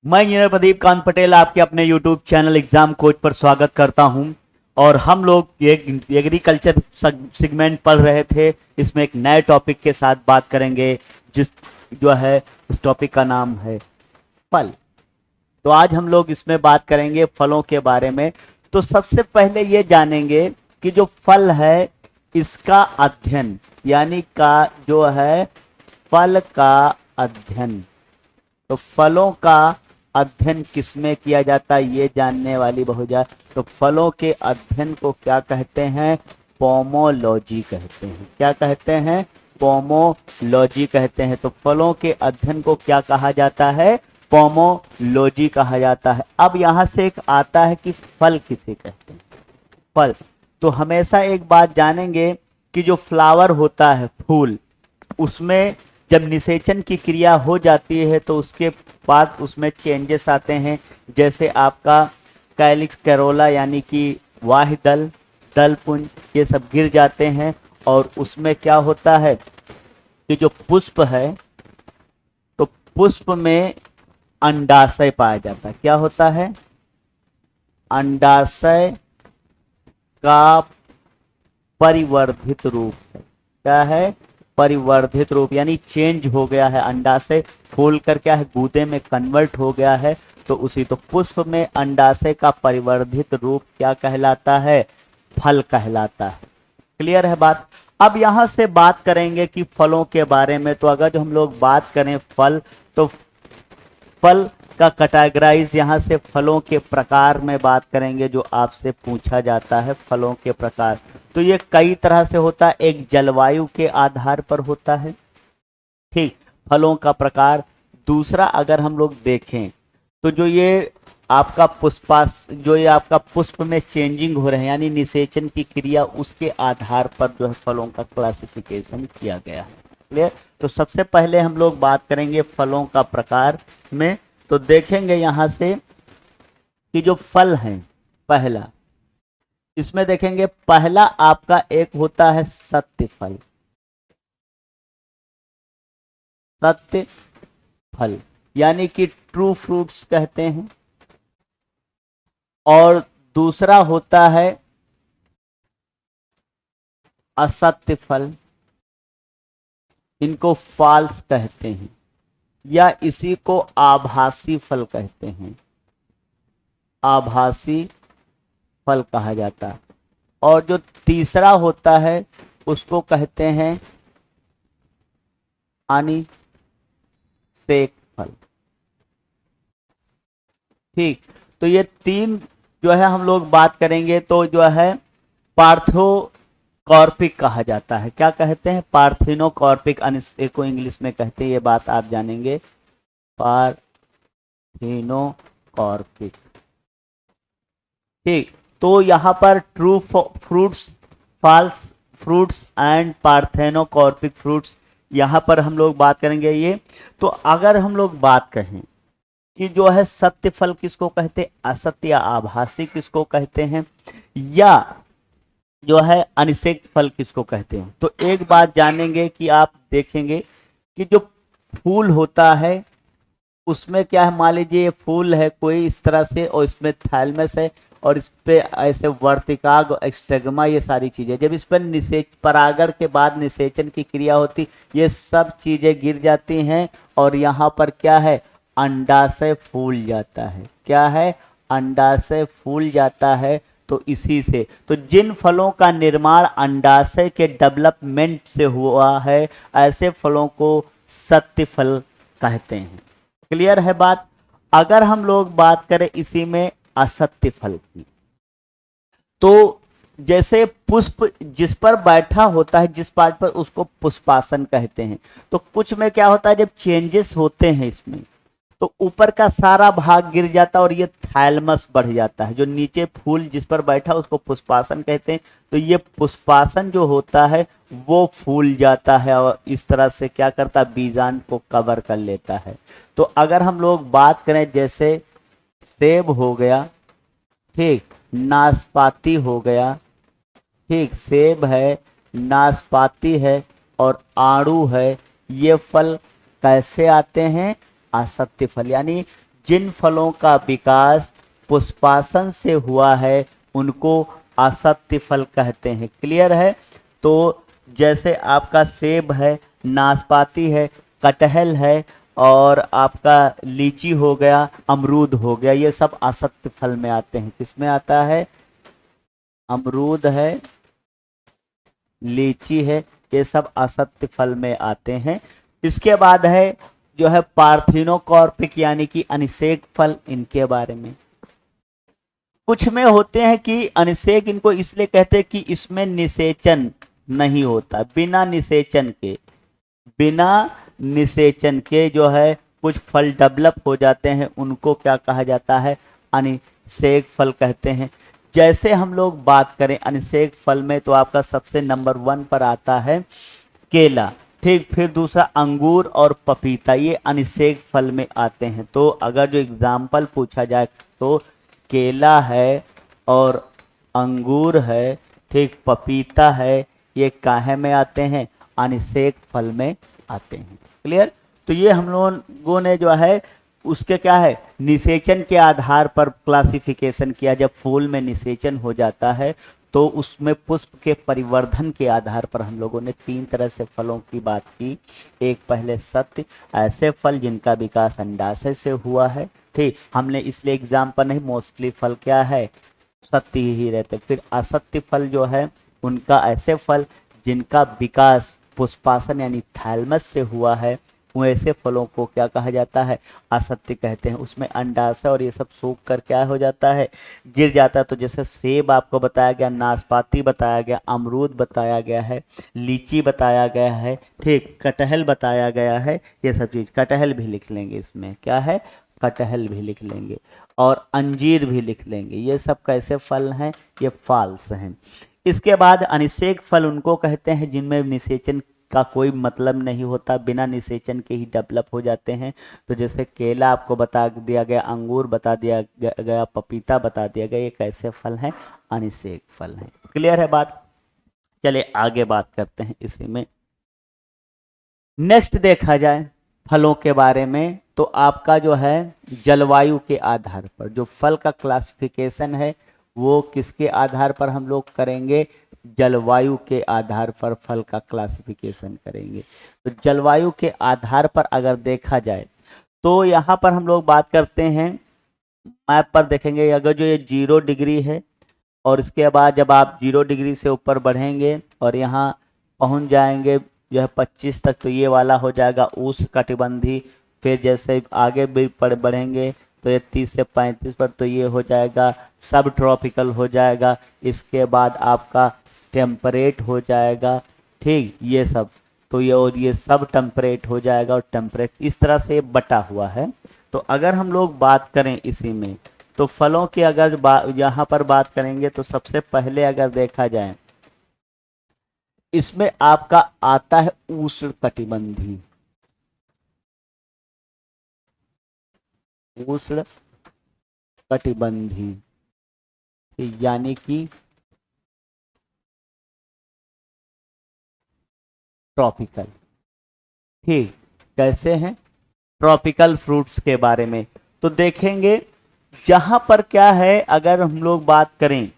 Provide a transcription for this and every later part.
मैं इंजीनियर प्रदीप कांत पटेल आपके अपने YouTube चैनल एग्जाम कोच पर स्वागत करता हूं। और हम लोग एक एग्रीकल्चर सेगमेंट पढ़ रहे थे। इसमें एक नए टॉपिक के साथ बात करेंगे, जिस जो है उस टॉपिक का नाम है फल। तो आज हम लोग इसमें बात करेंगे फलों के बारे में। तो सबसे पहले ये जानेंगे कि जो फल है इसका अध्ययन, यानी का जो है फल का अध्ययन, तो फलों का अध्ययन किसमें किया जाता है ये जानने वाली बहुत ज्यादा। तो फलों के अध्ययन को क्या कहते हैं? पोमोलॉजी कहते हैं। क्या कहते हैं? पोमोलॉजी कहते हैं। तो फलों के अध्ययन को क्या कहा जाता है? पोमोलॉजी कहा जाता है। अब यहां से एक आता है कि फल किसे कहते हैं? फल। तो हमेशा एक बात जानेंगे कि जो फ्लावर होता है, फूल, उसमें जब निषेचन की क्रिया हो जाती है तो उसके बाद उसमें चेंजेस आते हैं। जैसे आपका कैलिक्स कैरोला यानी कि वाह दल, दल पुंज, ये सब गिर जाते हैं। और उसमें क्या होता है कि जो पुष्प है, तो पुष्प में अंडाशय पाया जाता है। क्या होता है? अंडाशय का परिवर्धित रूप है। क्या है? परिवर्धित रूप, यानी चेंज हो गया है। अंडाशय फूल कर क्या है, गूदे में कन्वर्ट हो गया है। तो उसी तो पुष्प में अंडाशय का परिवर्धित रूप क्या कहलाता है? फल कहलाता है। क्लियर है बात? अब यहां से बात करेंगे कि फलों के बारे में। तो अगर जो हम लोग बात करें फल, तो फल का कैटेगराइज, यहां से फलों के प्रकार में बात करेंगे जो आपसे पूछा जाता है। फलों के प्रकार तो ये कई तरह से होता है। एक जलवायु के आधार पर होता है, ठीक, फलों का प्रकार। दूसरा अगर हम लोग देखें तो जो ये आपका जो ये आपका पुष्प में चेंजिंग हो रहे हैं, यानी निषेचन की क्रिया, उसके आधार पर जो है फलों का क्लासिफिकेशन किया गया है। क्लियर? तो सबसे पहले हम लोग बात करेंगे फलों का प्रकार में। तो देखेंगे यहां से कि जो फल हैं, पहला, इसमें देखेंगे पहला आपका एक होता है सत्य फल। सत्य फल यानी कि ट्रू फ्रूट्स कहते हैं। और दूसरा होता है असत्य फल, इनको फॉल्स कहते हैं, या इसी को आभासी फल कहते हैं। आभासी फल कहा जाता है। और जो तीसरा होता है उसको कहते हैं अनिषेक फल। ठीक, तो ये तीन जो है हम लोग बात करेंगे। तो जो है पार्थोकॉर्पिक कहा जाता है। क्या कहते हैं? पार्थिनोकॉर्पिक को इंग्लिश में कहते हैं। ये बात आप जानेंगे, पार्थिनोकॉर्पिक। ठीक, तो यहाँ पर true fruits, false fruits and parthenocarpic fruits, यहाँ पर हम लोग बात करेंगे ये। तो अगर हम लोग बात कहें कि जो है सत्य फल किसको कहते हैं, असत्य या आभासी किसको कहते हैं, या जो है अनिषेक फल किसको कहते हैं, तो एक बात जानेंगे कि आप देखेंगे कि जो फूल होता है उसमें क्या है, मान लीजिए ये फूल है कोई इस तरह से, और इसमें थैलमस है, और इस पे ऐसे वर्तिकाग, एक्सटेगमा, ये सारी चीजें, जब इस पर परागण के बाद निषेचन की क्रिया होती, ये सब चीजें गिर जाती हैं। और यहाँ पर क्या है, अंडाशय फूल जाता है। क्या है? अंडाशय फूल जाता है। तो इसी से तो जिन फलों का निर्माण अंडाशय के डेवलपमेंट से हुआ है, ऐसे फलों को सत्य फल कहते हैं। क्लियर है बात? अगर हम लोग बात करें इसी में असत्य फल की, तो जैसे पुष्प जिस पर बैठा होता है, जिस पार्ट पर, उसको पुष्पासन कहते हैं। तो कुछ में क्या होता है, जब चेंजेस होते हैं इसमें, तो ऊपर का सारा भाग गिर जाता है और ये थैलमस बढ़ जाता है। जो नीचे फूल जिस पर बैठा उसको पुष्पासन कहते हैं। तो ये पुष्पासन जो होता है वो फूल जाता है और इस तरह से क्या करता है, बीजांड को कवर कर लेता है। तो अगर हम लोग बात करें, जैसे सेब हो गया, ठीक, नाशपाती हो गया, ठीक, सेब है, नाशपाती है और आड़ू है, ये फल कैसे आते हैं? असत्य फल, यानी जिन फलों का विकास पुष्पासन से हुआ है उनको असत्य फल कहते हैं। क्लियर है? तो जैसे आपका सेब है, नाशपाती है, कटहल है, और आपका लीची हो गया, अमरूद हो गया, ये सब असत्य फल में आते हैं। किसमें आता है? अमरूद है, लीची है, ये सब असत्य फल में आते हैं। इसके बाद है जो है पार्थिनोकॉर्पिक यानी कि अनिषेक फल। इनके बारे में कुछ में होते हैं कि अनिषेक इनको इसलिए कहते हैं कि इसमें निषेचन नहीं होता। बिना निषेचन के जो है कुछ फल डेवलप हो जाते हैं, उनको क्या कहा जाता है? अनिषेक फल कहते हैं। जैसे हम लोग बात करें अनिषेक फल में तो आपका सबसे नंबर 1 पर आता है केला। ठीक, फिर दूसरा अंगूर और पपीता, ये अनिषेक फल में आते हैं। तो अगर जो एग्जाम्पल पूछा जाए तो केला है और अंगूर है, ठीक, पपीता है, ये काहे में आते हैं? अनिषेक फल में आते हैं। क्लियर? तो ये हम लोगों ने जो है उसके क्या है, निषेचन के आधार पर क्लासिफिकेशन किया। जब फूल में निषेचन हो जाता है तो उसमें पुष्प के परिवर्धन के आधार पर हम लोगों ने 3 तरह से फलों की बात की। एक पहले सत्य, ऐसे फल जिनका विकास अंडाशय से हुआ है। ठीक, हमने इसलिए एग्जाम्पल नहीं, मोस्टली फल क्या है? सत्य ही रहते। फिर असत्य फल जो है उनका ऐसे फल जिनका विकास पुष्पासन यानी थैलमस से हुआ है, वैसे फलों को क्या कहा जाता है? असत्य कहते हैं। उसमें अंडाशय और ये सब सूख कर क्या हो जाता है? गिर जाता है। तो जैसे सेब आपको बताया गया, नाशपाती बताया गया, अमरूद बताया गया है, लीची बताया गया है, ठीक, कटहल बताया गया है, ये सब चीज। कटहल भी लिख लेंगे, इसमें क्या है? कटहल भी लिख लेंगे और अंजीर भी लिख लेंगे। ये सब कैसे फल हैं? ये फॉल्स हैं। इसके बाद अनिषेक फल उनको कहते हैं जिनमें निषेचन का कोई मतलब नहीं होता, बिना निषेचन के ही डेवलप हो जाते हैं। तो जैसे केला आपको बता दिया गया, अंगूर बता दिया गया, पपीता बता दिया गया, ये कैसे फल हैं? अनिषेक फल हैं। क्लियर है बात? चलिए आगे बात करते हैं इसी में। नेक्स्ट देखा जाए फलों के बारे में तो आपका जो है जलवायु के आधार पर जो फल का क्लासिफिकेशन है वो किसके आधार पर हम लोग करेंगे? जलवायु के आधार पर फल का क्लासिफिकेशन करेंगे। तो जलवायु के आधार पर अगर देखा जाए तो यहाँ पर हम लोग बात करते हैं, मैप पर देखेंगे, अगर जो ये 0 डिग्री है और इसके बाद जब आप 0 डिग्री से ऊपर बढ़ेंगे और यहाँ पहुँच जाएंगे जो है 25 तक, तो ये वाला हो जाएगा उष्ण कटिबंधी। फिर जैसे आगे भी बढ़ेंगे तो ये 30 से 35 पर, तो ये हो जाएगा सब ट्रॉपिकल हो जाएगा। इसके बाद आपका टेम्परेट हो जाएगा। ठीक, ये सब तो ये, और ये सब टेम्परेट हो जाएगा, और टेम्परेट इस तरह से बटा हुआ है। तो अगर हम लोग बात करें इसी में तो फलों की अगर यहाँ पर बात करेंगे तो सबसे पहले अगर देखा जाए इसमें आपका आता है उष्ण कटिबंधी। उष्ण कटिबंधी यानी कि ट्रॉपिकल। ठीक, कैसे हैं? ट्रॉपिकल फ्रूट्स के बारे में तो देखेंगे जहां पर क्या है, अगर हम लोग बात करें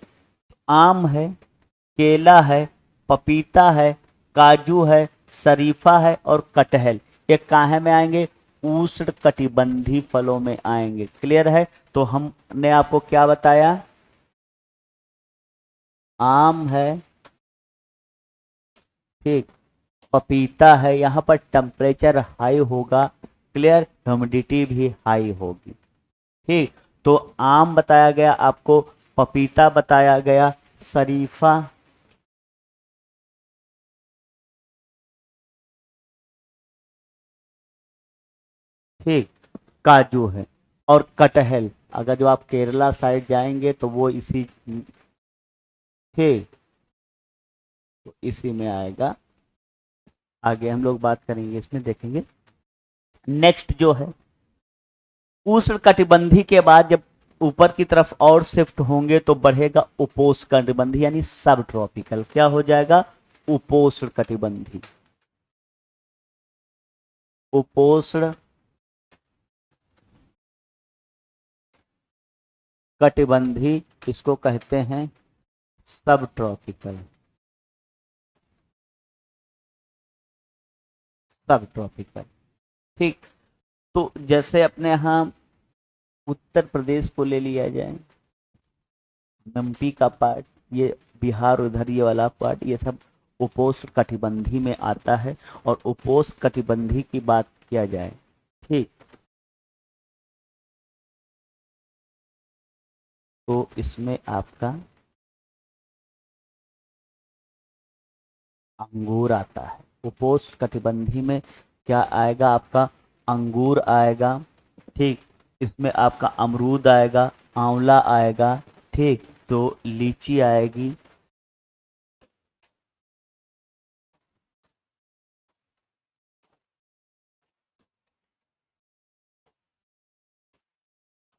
आम है, केला है, पपीता है, काजू है, शरीफा है और कटहल, ये काहे में आएंगे? उष्ण कटिबंधी फलों में आएंगे। क्लियर है? तो हमने आपको क्या बताया? आम है, ठीक, पपीता है, यहाँ पर टेम्परेचर हाई होगा। क्लियर? ह्यूमिडिटी भी हाई होगी। ठीक, तो आम बताया गया आपको, पपीता बताया गया, शरीफा, ठीक, काजू है, और कटहल अगर जो आप केरला साइड जाएंगे तो वो इसी, ठीक, तो इसी में आएगा। आगे हम लोग बात करेंगे, इसमें देखेंगे। नेक्स्ट जो है उष्ण कटिबंधी के बाद जब ऊपर की तरफ और शिफ्ट होंगे तो बढ़ेगा उपोष्ण कटिबंधी यानी सब ट्रॉपिकल। क्या हो जाएगा? उपोष्ण कटिबंधी। उपोष्ण कटिबंधी इसको कहते हैं सब ट्रॉपिकल। सब ट्रॉपिकल, ठीक। तो जैसे अपने यहाँ उत्तर प्रदेश को ले लिया जाए, एमपी का पार्ट, ये बिहार उधर ये वाला पार्ट, ये सब उपोष्ण कटिबंधी में आता है। और उपोष्ण कटिबंधी की बात किया जाए, ठीक, तो इसमें आपका अंगूर आता है। उपोष्ण कटिबंधी में क्या आएगा आपका, अंगूर आएगा, ठीक। इसमें आपका अमरूद आएगा, आंवला आएगा, ठीक। तो लीची आएगी,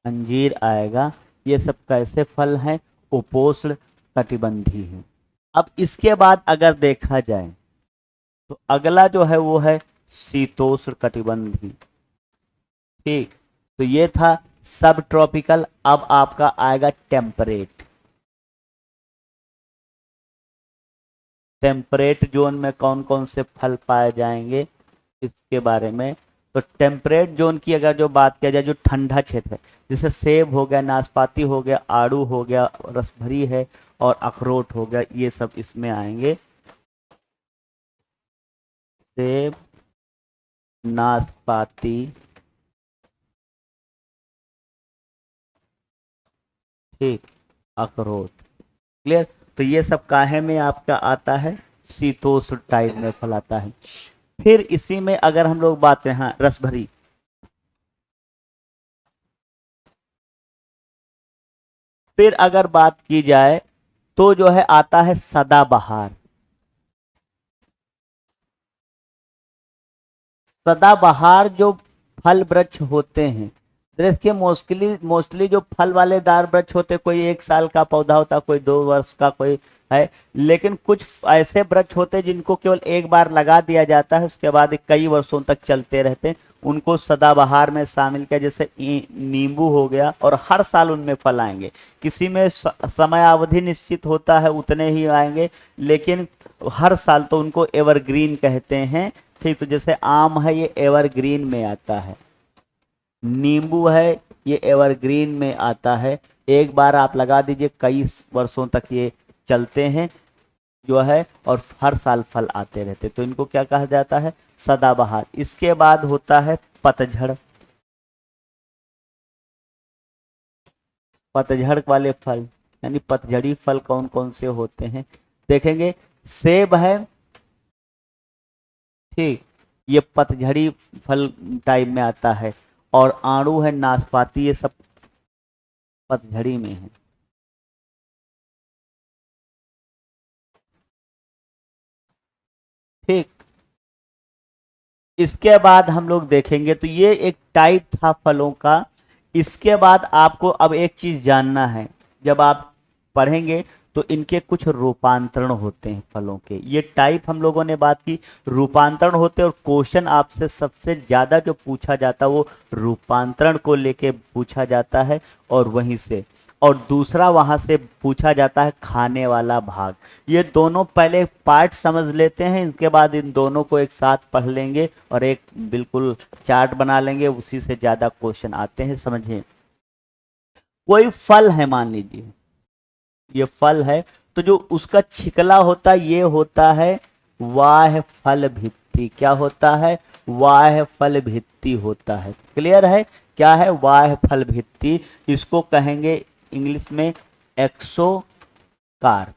अंजीर आएगा। ये सब कैसे फल हैं, उपोष्ण कटिबंधी हैं। अब इसके बाद अगर देखा जाए तो अगला जो है वो है शीतोष्ण कटिबंधी, ठीक। तो ये था सब ट्रॉपिकल। अब आपका आएगा टेम्परेट। टेम्परेट जोन में कौन कौन से फल पाए जाएंगे इसके बारे में। तो टेम्परेट जोन की अगर जो बात किया जाए, जो ठंडा क्षेत्र है, जैसे सेब हो गया, नाशपाती हो गया, आड़ू हो गया, रसभरी है, और अखरोट हो गया, ये सब इसमें आएंगे। सेब, नाशपाती, ठीक, अखरोट, क्लियर। तो ये सब काहे में आपका आता है, शीतोष्ण टाइप में फल आता है। फिर इसी में अगर हम लोग बात करें, हाँ, रसभरी। फिर अगर बात की जाए तो जो है आता है सदाबहार। सदाबहार जो फल वृक्ष होते हैं, देखिए मोस्टली मोस्टली जो फल वाले दार वृक्ष होते, कोई 1 साल का पौधा होता, कोई 2 वर्ष का, कोई है। लेकिन कुछ ऐसे वृक्ष होते हैं जिनको केवल एक बार लगा दिया जाता है, उसके बाद कई वर्षों तक चलते रहते हैं, उनको सदाबहार में शामिल किया। जैसे नींबू हो गया, और हर साल उनमें फल आएंगे। किसी में समय अवधि निश्चित होता है, उतने ही आएंगे, लेकिन हर साल तो उनको एवरग्रीन कहते हैं, ठीक। तो जैसे आम है, ये एवरग्रीन में आता है। नींबू है, ये एवरग्रीन में आता है। एक बार आप लगा दीजिए, कई वर्षों तक ये चलते हैं जो है, और हर साल फल आते रहते, तो इनको क्या कहा जाता है, सदाबहार। इसके बाद होता है पतझड़। पतझड़ वाले फल, यानी पतझड़ी फल कौन कौन से होते हैं, देखेंगे। सेब है, ठीक, ये पतझड़ी फल टाइप में आता है। और आड़ू है, नाशपाती, ये सब पतझड़ी में है, ठीक। इसके बाद हम लोग देखेंगे, तो ये एक टाइप था फलों का। इसके बाद आपको अब एक चीज जानना है, जब आप पढ़ेंगे तो इनके कुछ रूपांतरण होते हैं फलों के। ये टाइप हम लोगों ने बात की, रूपांतरण होते हैं, और क्वेश्चन आपसे सबसे ज्यादा जो पूछा जाता है वो रूपांतरण को लेके पूछा जाता है, और वहीं से। और दूसरा वहां से पूछा जाता है खाने वाला भाग। ये दोनों पहले पार्ट समझ लेते हैं, इसके बाद इन दोनों को एक साथ पढ़ लेंगे और एक बिल्कुल चार्ट बना लेंगे, उसी से ज्यादा क्वेश्चन आते हैं, समझिए। कोई फल है, मान लीजिए ये फल है, तो जो उसका छिकला होता है ये होता है वाह फल भित्ति। क्या होता है, वाह फल भित्ति होता है, क्लियर है। क्या है, वाह फल भित्ति, इसको कहेंगे इंग्लिश में एक्सोकार,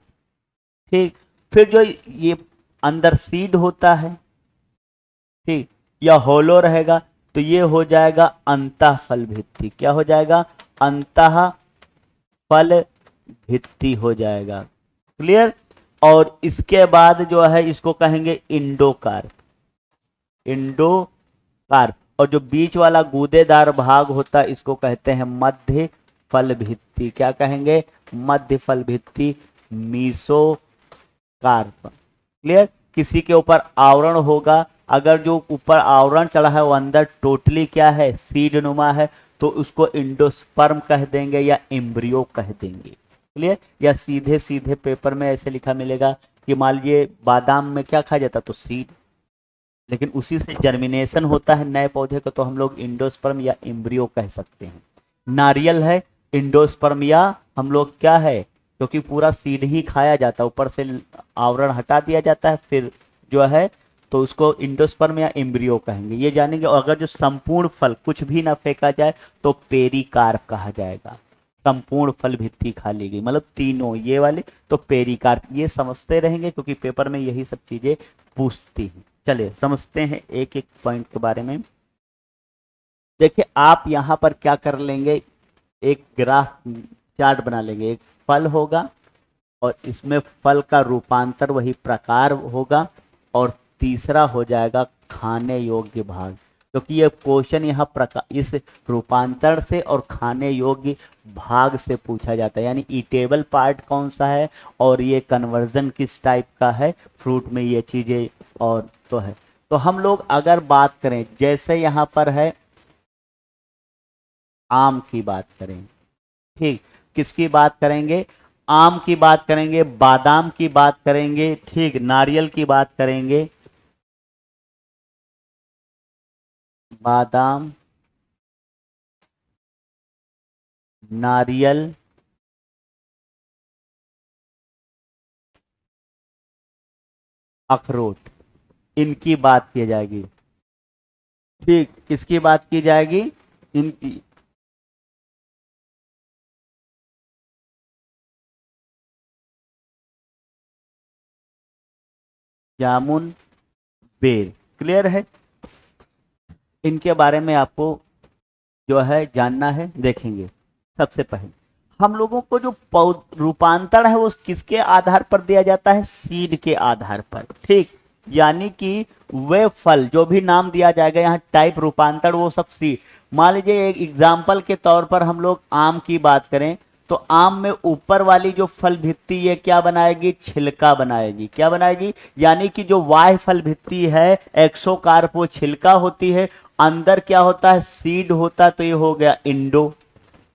ठीक। फिर जो ये अंदर सीड होता है, ठीक, या होलो रहेगा, तो ये हो जाएगा अंतः फल भित्ति। क्या हो जाएगा, अंतः फल भित्ति हो जाएगा, क्लियर। और इसके बाद जो है इसको कहेंगे इंडोकार्प। इंडोकार्प, और जो बीच वाला गूदेदार भाग होता है इसको कहते हैं मध्य फल भित्ति। क्या कहेंगे, मध्य फल भित्ति, मीसोकार्प, क्लियर। किसी के ऊपर आवरण होगा, अगर जो ऊपर आवरण चढ़ा है वो अंदर टोटली क्या है, सीड नुमा है, तो उसको इंडोस्पर्म कह देंगे या एम्ब्रियो कह देंगे। क्लियर? या सीधे सीधे पेपर में ऐसे लिखा मिलेगा कि मान लीजिए बादाम में क्या खाया जाता, तो सीड, लेकिन उसी से जर्मिनेशन होता है नए पौधे का, तो हम लोग इंडोस्पर्म या एम्ब्रियो कह सकते हैं। नारियल है इंडोस्पर्म या हम लोग क्या है, क्योंकि पूरा सीड ही खाया जाता है, ऊपर से आवरण हटा दिया जाता है फिर जो है, तो उसको इंडोस्पर्म या एम्ब्रियो कहेंगे, ये जानेंगे। और अगर जो संपूर्ण फल कुछ भी ना फेंका जाए तो पेरिकार्प कहा जाएगा। संपूर्ण फल भित्ति खा ली गई, मतलब तीनों ये वाले, तो पेरिकार्प, ये समझते रहेंगे क्योंकि पेपर में यही सब चीजें पूछती हैं। चलिए समझते हैं एक एक पॉइंट के बारे में। देखिए आप यहां पर क्या कर लेंगे, एक ग्राफ चार्ट बना लेंगे। एक फल होगा और इसमें फल का रूपांतर वही प्रकार होगा, और तीसरा हो जाएगा खाने योग्य भाग, क्योंकि ये क्वेश्चन यहाँ प्रकार इस रूपांतर से और खाने योग्य भाग से पूछा जाता है, यानी ईटेबल पार्ट कौन सा है और ये कन्वर्जन किस टाइप का है फ्रूट में, ये चीजें और तो है। तो हम लोग अगर बात करें, जैसे यहाँ पर है आम की बात करें, ठीक, किसकी बात करेंगे, आम की बात करेंगे, बादाम की बात करेंगे, ठीक, नारियल की बात करेंगे, बादाम, नारियल, अखरोट, इनकी बात की जाएगी। ठीक, किसकी बात की जाएगी, इनकी। जामुन, बेर, क्लियर है। इनके बारे में आपको जो है जानना है, देखेंगे। सबसे पहले हम लोगों को जो रूपांतरण है वो किसके आधार पर दिया जाता है, सीड के आधार पर, ठीक। यानी कि वे फल जो भी नाम दिया जाएगा यहाँ टाइप रूपांतरण वो सब सीड। मान लीजिए एक एग्जाम्पल के तौर पर हम लोग आम की बात करें, तो आम में ऊपर वाली जो फल भित्ति ये क्या बनाएगी, छिलका बनाएगी। क्या बनाएगी, यानी कि जो वाह्य फल भित्ति है एक्सोकार्प वो छिलका होती है, अंदर क्या होता है, सीड होता है, तो ये हो गया इंडो।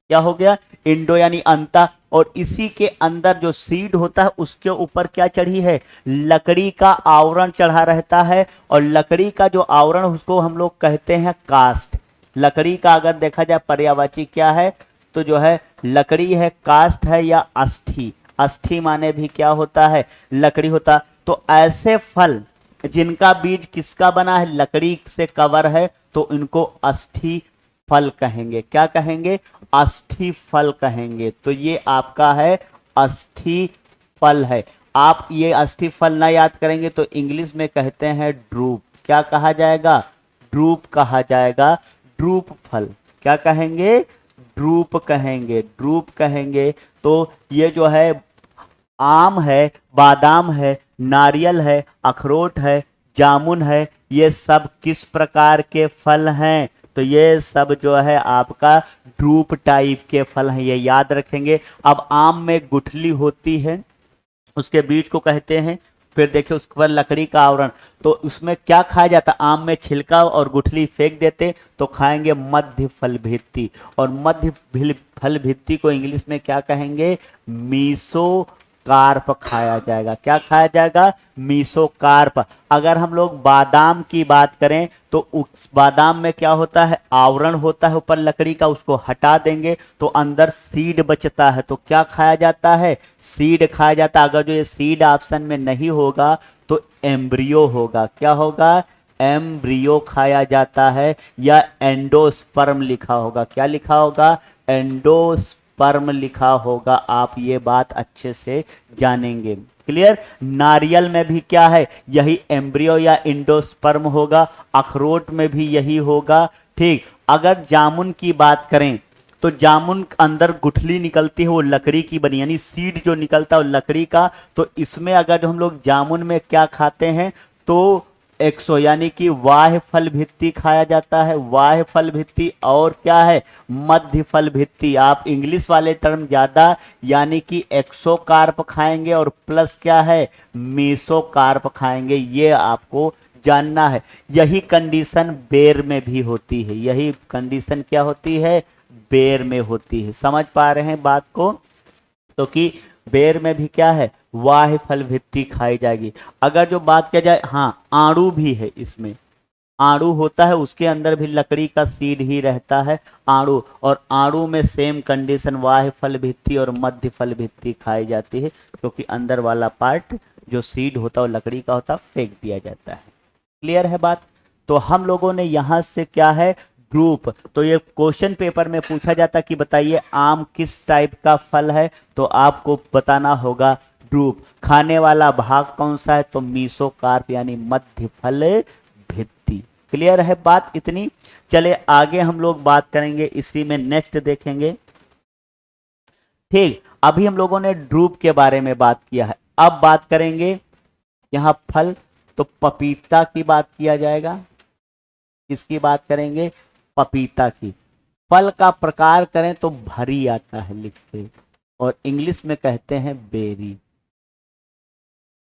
क्या हो गया, इंडो यानी अंता। और इसी के अंदर जो सीड होता है उसके ऊपर क्या चढ़ी है, लकड़ी का आवरण चढ़ा रहता है, और लकड़ी का जो आवरण उसको हम लोग कहते हैं कास्ट। लकड़ी का अगर देखा जाए पर्यायवाची क्या है, तो जो है लकड़ी है, कास्ट है या अस्थि। अस्थि माने भी क्या होता है, लकड़ी होता। तो ऐसे फल जिनका बीज किसका बना है, लकड़ी से कवर है, तो इनको अस्थि फल कहेंगे। क्या कहेंगे, अस्थि फल कहेंगे। तो ये आपका है अस्थि फल है। आप ये अस्थि फल ना याद करेंगे तो इंग्लिश में कहते हैं ड्रूप। क्या कहा जाएगा, ड्रूप कहा जाएगा, ड्रूप फल। क्या कहेंगे, ड्रूप कहेंगे, ड्रूप कहेंगे। तो ये जो है आम है, बादाम है, नारियल है, अखरोट है, जामुन है, ये सब किस प्रकार के फल हैं, तो ये सब जो है आपका ड्रूप टाइप के फल हैं, ये याद रखेंगे। अब आम में गुठली होती है, उसके बीज को कहते हैं, फिर देखिए उस पर लकड़ी का आवरण, तो उसमें क्या खाया जाता, आम में छिलका और गुठली फेंक देते तो खाएंगे मध्य फल भित्ति। और मध्य फल भित्ति को इंग्लिश में क्या कहेंगे, मीसो कार्प खाया जाएगा। क्या खाया जाएगा, मीसोकार्प। अगर हम लोग बादाम की बात करें तो उस बादाम में क्या होता है, आवरण होता है ऊपर लकड़ी का, उसको हटा देंगे तो अंदर सीड बचता है, तो क्या खाया जाता है, सीड खाया जाता है। अगर जो ये सीड ऑप्शन में नहीं होगा तो एम्ब्रियो होगा। क्या होगा, एम्ब्रियो खाया जाता है, या एंडोस्पर्म लिखा होगा। क्या लिखा होगा, एंडोस्पर्म लिखा होगा। आप ये बात अच्छे से जानेंगे, क्लियर। नारियल में भी क्या है, यही एम्ब्रियो या इंडोस्पर्म होगा, अखरोट में भी यही होगा, ठीक। अगर जामुन की बात करें तो जामुन अंदर गुठली निकलती है, वो लकड़ी की बनी, यानी सीड जो निकलता है वो लकड़ी का। तो इसमें अगर जो हम लोग जामुन में क्या खाते हैं, तो एक्सो यानी कि वाह्य फल भित्ति खाया जाता है, वाह्य फल भित्ति, और क्या है, मध्य फल भित्ति। आप इंग्लिश वाले टर्म ज्यादा, यानी कि एक्सोकार्प खाएंगे और प्लस क्या है, मेसोकार्प खाएंगे, ये आपको जानना है। यही कंडीशन बेर में भी होती है, यही कंडीशन क्या होती है, बेर में होती है। समझ पा रहे हैं बात को? तो कि बेर में भी क्या है, वाह्य फल भित्ति खाई जाएगी। अगर जो बात किया जाए, हाँ आड़ू भी है इसमें, आड़ू होता है उसके अंदर भी लकड़ी का सीड ही रहता है आड़ू, और आड़ू में सेम कंडीशन, वाह्य फल भित्ति और मध्य फल भित्ति खाई जाती है, क्योंकि अंदर वाला पार्ट जो सीड होता है वो लकड़ी का होता है, फेंक दिया जाता है। क्लियर है बात? तो हम लोगों ने यहां से क्या है, ग्रुप। तो ये क्वेश्चन पेपर में पूछा जाता कि बताइए आम किस टाइप का फल है, तो आपको बताना होगा ड्रूप। खाने वाला भाग कौन सा है, तो मीसोकार्प यानी मध्य फल भित्ति। क्लियर है बात इतनी? चले आगे हम लोग बात करेंगे, इसी में नेक्स्ट देखेंगे। ठीक, अभी हम लोगों ने ड्रूप के बारे में बात किया है, अब बात करेंगे यहां फल, तो पपीता की बात किया जाएगा। किसकी बात करेंगे, पपीता की। फल का प्रकार करें तो भरी आता है लिख के, और इंग्लिश में कहते हैं बेरी।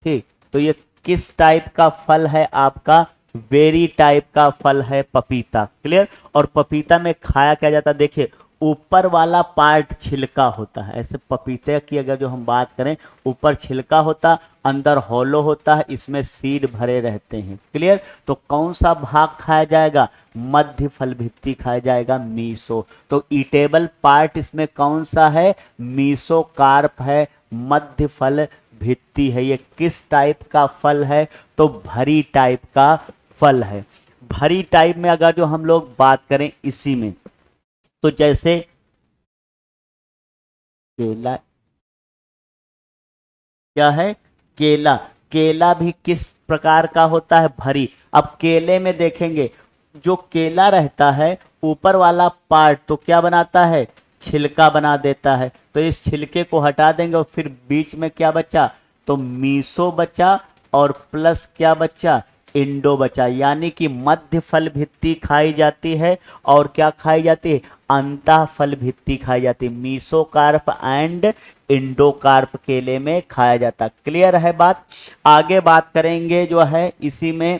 ठीक, तो ये किस टाइप का फल है आपका, बेरी टाइप का फल है पपीता। क्लियर? और पपीता में खाया क्या जाता है, देखिए ऊपर वाला पार्ट छिलका होता है। ऐसे पपीते की अगर जो हम बात करें, ऊपर छिलका होता, अंदर हॉलो होता है, इसमें सीड भरे रहते हैं। क्लियर? तो कौन सा भाग खाया जाएगा, मध्य फल भित्ति खाया जाएगा, मीसो। तो ईटेबल पार्ट इसमें कौन सा है, मीसोकार्प है, मध्य फल भित्ति है। ये किस टाइप का फल है, तो भरी टाइप का फल है। भरी टाइप में अगर जो हम लोग बात करें इसी में, तो जैसे केला, क्या है, केला। केला भी किस प्रकार का होता है, भरी। अब केले में देखेंगे, जो केला रहता है ऊपर वाला पार्ट तो क्या बनाता है, छिलका बना देता है। तो इस छिलके को हटा देंगे और फिर बीच में क्या बचा, तो मीसो बचा, और प्लस क्या बचा, इंडो बचा। यानी कि मध्य फल भित्ति खाई जाती है, और क्या खाई जाती है, अंतः फल भित्ति खाई जाती है। मीसोकार्प एंड इंडोकार्प केले में खाया जाता। क्लियर है बात? आगे बात करेंगे जो है इसी में,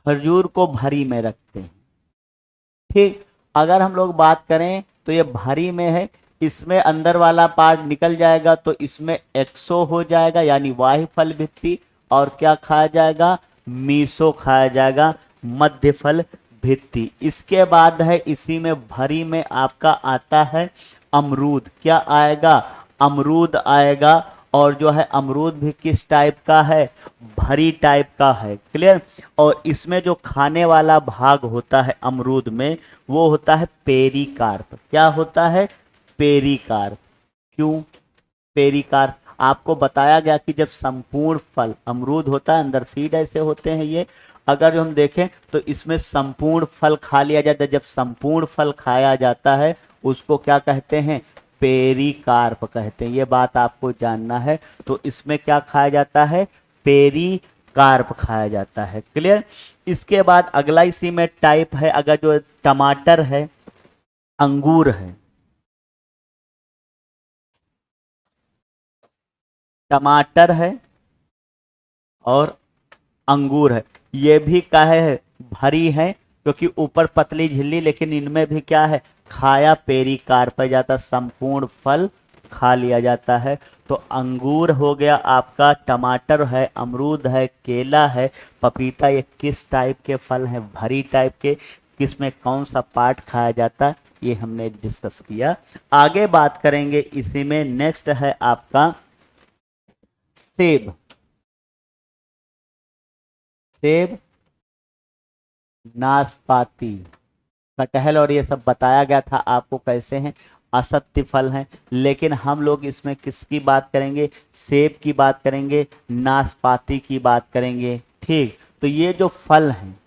खजूर को भरी में रखते हैं। ठीक, अगर हम लोग बात करें तो ये भरी में है, इसमें अंदर वाला पार्ट निकल जाएगा तो इसमें एक्सो हो जाएगा, यानी वाह्य फल भित्ति, और क्या खाया जाएगा, मीसो खाया जाएगा, मध्य फल भित्ति। इसके बाद है इसी में भरी में आपका आता है अमरूद। क्या आएगा, अमरूद आएगा, और जो है अमरूद भी किस टाइप का है, भरी टाइप का है। क्लियर? और इसमें जो खाने वाला भाग होता है अमरूद में, वो होता है पेरिकार्प। क्या होता है, पेरिकार्प। क्यों पेरिकार्प, आपको बताया गया कि जब संपूर्ण फल अमरूद होता है, अंदर सीड ऐसे होते हैं ये, अगर जो हम देखें तो इसमें संपूर्ण फल खा लिया जाता है। जब संपूर्ण फल खाया जाता है उसको क्या कहते हैं, पेरिकार्प कहते हैं। ये बात आपको जानना है। तो इसमें क्या खाया जाता है, पेरिकार्प खाया जाता है। क्लियर? इसके बाद अगला इसी में टाइप है, अगर जो टमाटर है, अंगूर है, टमाटर है और अंगूर है, ये भी क्या है, भरी है, क्योंकि ऊपर पतली झिल्ली, लेकिन इनमें भी क्या है, खाया पेरिकार्प जाता, संपूर्ण फल खा लिया जाता है। तो अंगूर हो गया आपका, टमाटर है, अमरूद है, केला है, पपीता, ये किस टाइप के फल हैं, भरी टाइप के। किस में कौन सा पार्ट खाया जाता है, ये हमने डिस्कस किया। आगे बात करेंगे इसी में, नेक्स्ट है आपका सेब। सेब, नाशपाती, कटहल, और ये सब बताया गया था आपको कैसे हैं, असत्य फल हैं। लेकिन हम लोग इसमें किसकी बात करेंगे, सेब की बात करेंगे, नाशपाती की बात करेंगे। ठीक, तो ये जो फल हैं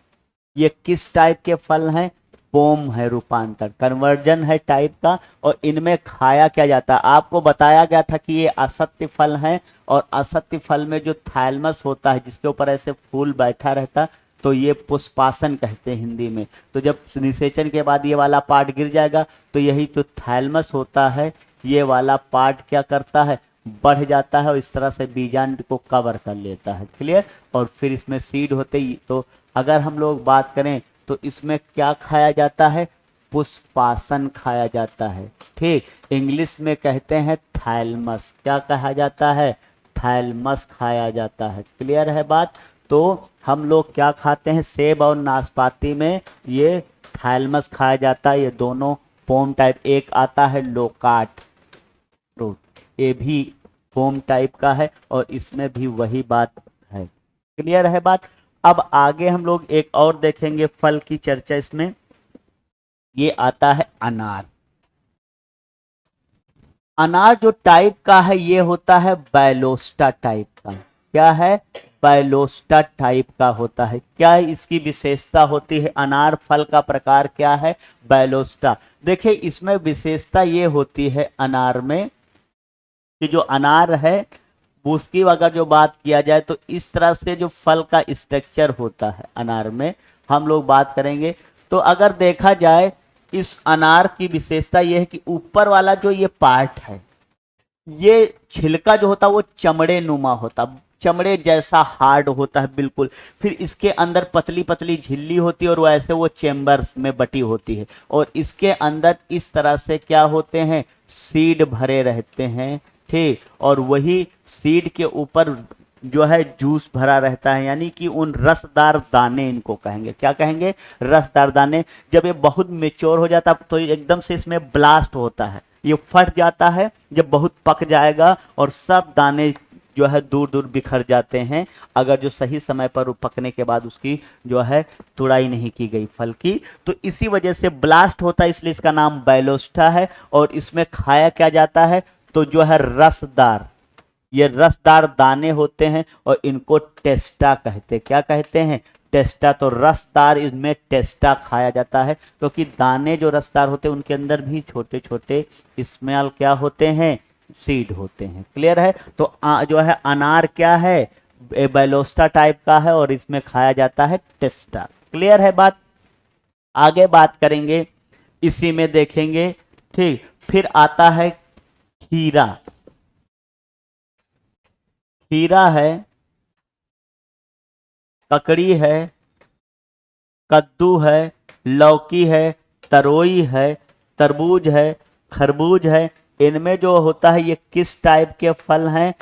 ये किस टाइप के फल हैं, पोम है, रूपांतर, कन्वर्जन है टाइप का, और इनमें खाया क्या जाता है। आपको बताया गया था कि ये असत्य फल हैं, और असत्य फल में जो थैलमस होता है जिसके ऊपर ऐसे फूल बैठा रहता, तो ये पुष्पासन कहते हैं हिंदी में। तो जब निषेचन के बाद ये वाला पार्ट गिर जाएगा तो यही जो थैलमस होता है, ये वाला पार्ट क्या करता है, बढ़ जाता है, और इस तरह से बीजांड को कवर कर लेता है। क्लियर? और फिर इसमें सीड होते ही, तो अगर हम लोग बात करें तो इसमें क्या खाया जाता है, पुष्पासन खाया जाता है। ठीक, इंग्लिश में कहते हैं थैलमस, क्या कहा जाता है, थैलमस खाया जाता है। क्लियर है बात। तो हम लोग क्या खाते हैं, सेब और नाशपाती में ये थैलमस खाया जाता है। ये दोनों पोम टाइप, एक आता है लोकाट फ्रूट, ये भी पोम टाइप का है और इसमें भी वही बात है। क्लियर है बात। अब आगे हम लोग एक और देखेंगे फल की चर्चा इसमें, ये आता है अनार। अनार जो टाइप का है ये होता है बैलोस्टा टाइप का। क्या है, बैलोस्टा टाइप का होता है। क्या इसकी विशेषता होती है, अनार फल का प्रकार क्या है, बैलोस्टा। देखिए इसमें विशेषता ये होती है अनार में कि जो अनार है उसकी अगर जो बात किया जाए तो इस तरह से जो फल का स्ट्रक्चर होता है अनार में हम लोग बात करेंगे। तो अगर देखा जाए इस अनार की विशेषता यह है कि ऊपर वाला जो ये पार्ट है, ये छिलका जो होता है वो चमड़े नुमा होता, चमड़े जैसा हार्ड होता है बिल्कुल। फिर इसके अंदर पतली पतली झिल्ली होती है और वैसे वो चेम्बर्स में बटी होती है और इसके अंदर इस तरह से क्या होते हैं, सीड भरे रहते हैं। ठीक, और वही सीड के ऊपर जो है जूस भरा रहता है, यानी कि उन रसदार दाने इनको कहेंगे, क्या कहेंगे, रसदार दाने। जब ये बहुत मेच्योर हो जाता है तो एकदम से इसमें ब्लास्ट होता है, ये फट जाता है जब बहुत पक जाएगा और सब दाने जो है दूर दूर बिखर जाते हैं अगर जो सही समय पर पकने के बाद उसकी जो है तुड़ाई नहीं की गई फल की। तो इसी वजह से ब्लास्ट होता है, इसलिए इसका नाम बैलोस्टा है। और इसमें खाया क्या जाता है, तो जो है रसदार, ये रसदार दाने होते हैं और इनको टेस्टा कहते हैं। क्या कहते हैं, टेस्टा। तो रसदार इसमें टेस्टा खाया जाता है क्योंकि दाने जो रसदार होते हैं उनके अंदर भी छोटे छोटे स्मॉल क्या होते हैं, सीड होते हैं। क्लियर है। तो जो है अनार क्या है, बैलोस्टा टाइप का है और इसमें खाया जाता है टेस्टा। क्लियर है बात। आगे बात करेंगे इसी में देखेंगे। ठीक, फिर आता है खीरा। खीरा है, ककड़ी है, कद्दू है, लौकी है, तरोई है, तरबूज है, खरबूज है। इनमें जो होता है ये किस टाइप के फल हैं,